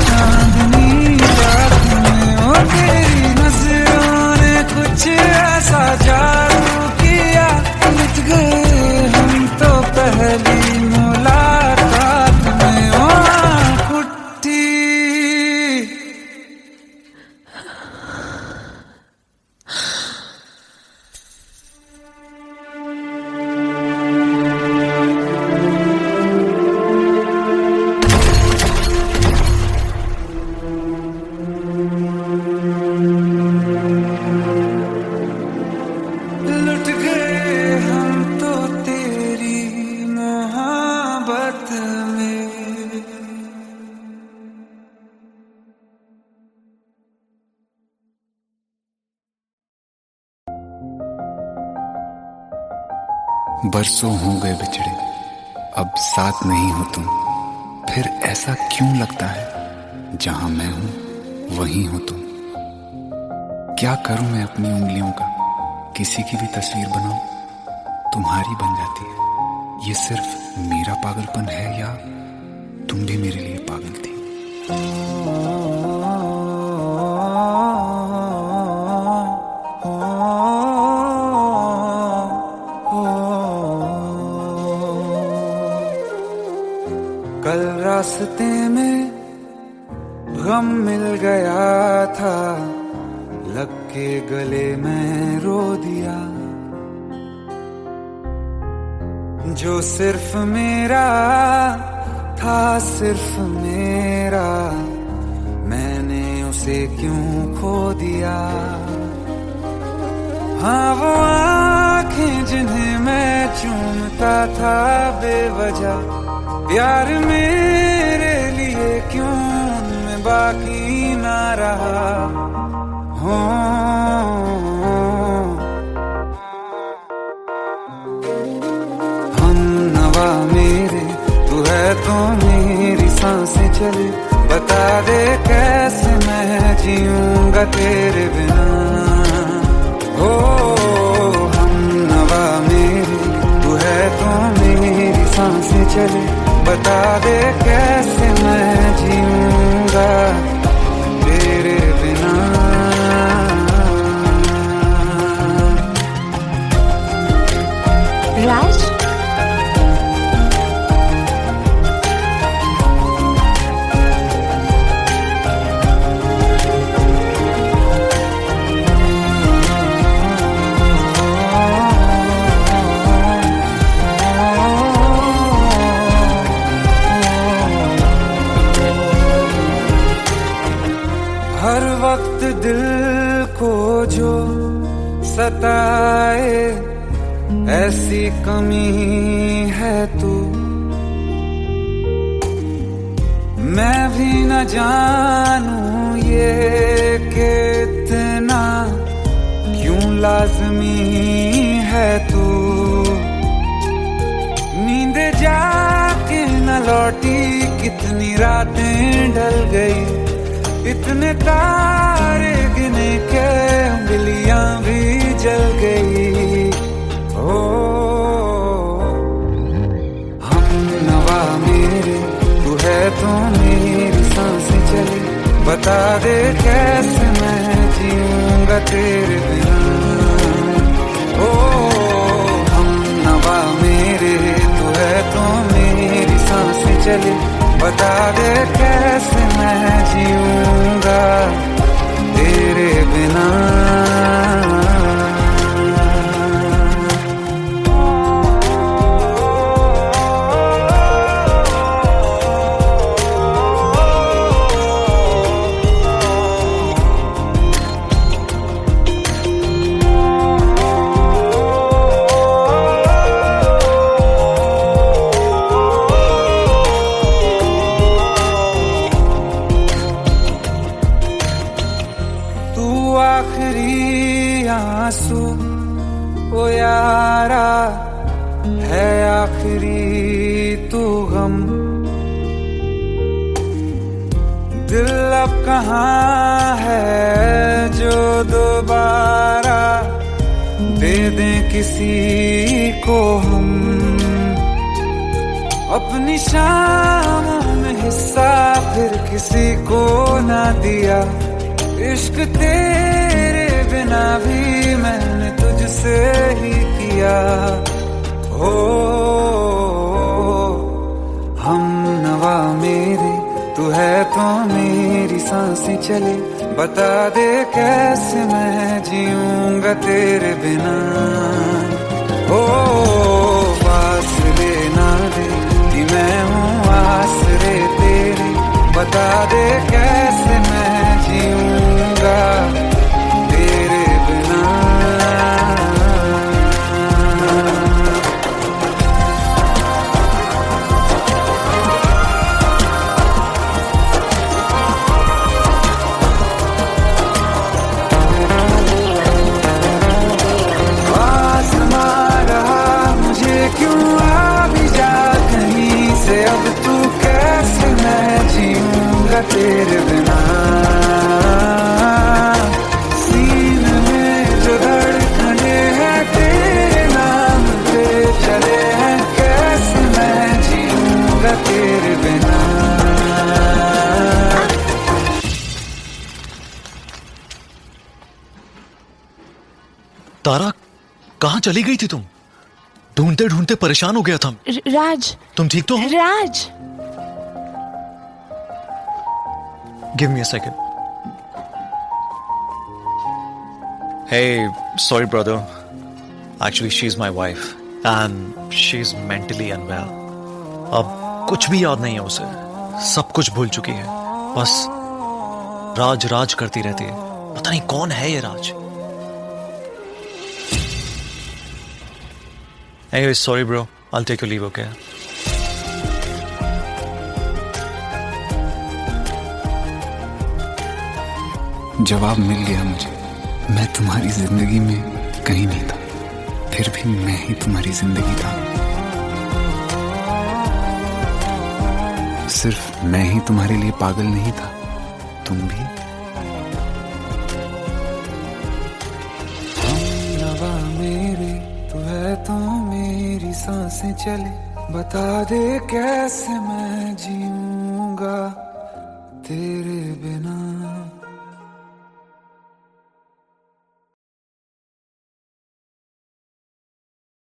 चांदनी रात में। ओ तेरी नजरों ने कुछ ऐसा जादू किया, लुट गए हम तो पहली मुलाकात में। ओ कुट्टी लुट गए हम तो तेरी मोहब्बत में। बरसों हो गए बिछड़े, अब साथ नहीं हो तुम, फिर ऐसा क्यों लगता है जहां मैं हूं वहीं हो तुम। क्या करूं मैं अपनी उंगलियों का, किसी की भी तस्वीर बनाऊं तुम्हारी बन जाती है। ये सिर्फ मेरा पागलपन है या तुम भी मेरे लिए पागल थी। कल रास्ते में गम मिल गया था, लग के गले में रो दिया। जो सिर्फ मेरा था सिर्फ मेरा, मैंने उसे क्यों खो दिया। हाँ वो आँखें जिन्हें मैं चूमता था बेवजह, प्यार मेरे लिए क्यों उनमें बाकी ना रहा। हम नवा मेरे तू है तो मेरी सांसें चले, बता दे कैसे मैं जीऊंगा तेरे बिना। हो हम नवा मेरे तू है तो मेरी सांसें चले, बता दे कैसे मैं जीऊंगा तेरे बिना। राज हर वक्त दिल को जो सताए ऐसी कमी है तू, मैं भी न जानूं ये कि इतना क्यों लाज़मी है तू। नींद जाके न लौट लौटी कितनी रातें ढल गई, इतने तारे गिने के उंगलियां भी जल गई। ओ हम नवा मेरे तू है तो मेरी सांसें चली, बता दे कैसे मैं जीऊंगा तेरे बिना। ओ हम नवा मेरे तू है तो मेरी सांसें चली, बता दे कैसे मैं जीऊंगा तेरे बिना। आखिरी आंसू ओ यारा है, आखिरी तू गम। दिल अब कहाँ है जो दोबारा दे दें किसी को हम, अपनी शामों में हिस्सा फिर किसी को ना दिया। इश्क तेरे बिना भी मैंने तुझसे ही किया। हो हम नवा मेरे तू है तो मेरी सांसें चले, बता दे कैसे मैं जीऊंगा तेरे बिना। हो फासले ना दे कि मैं हूँ आसरे तेरे, बता दे कैसे मैं जीऊंगा तेरे बिना। आसमां रहा मुझे क्यों आ भी जा कहीं से, अब तू कैसे मैं जीऊंगा तेरे बिना। सीने में जो धड़कने हैं तेरे नाम पे चले हैं, कैसे मैं जीऊंगा तेरे बिना। तारा कहाँ चली गई थी तुम? ढूंढते ढूंढते परेशान हो गया था। राज, तुम ठीक तो हो? राज, Give me a second. Hey, sorry brother. Actually, she's my wife and she's mentally unwell. अब कुछ भी याद नहीं है उसे, सब कुछ भूल चुकी है। बस राज राज करती रहती है। पता नहीं कौन है ये राज। Anyway, sorry bro. I'll take your leave, okay? जवाब मिल गया मुझे। मैं तुम्हारी जिंदगी में कहीं नहीं था, फिर भी मैं ही तुम्हारी जिंदगी था। सिर्फ मैं ही तुम्हारे लिए पागल नहीं था, तुम भी। हम नवा मेरे तू है तो मेरी सांसें चले, बता दे कैसे मैं जीऊंगा तेरे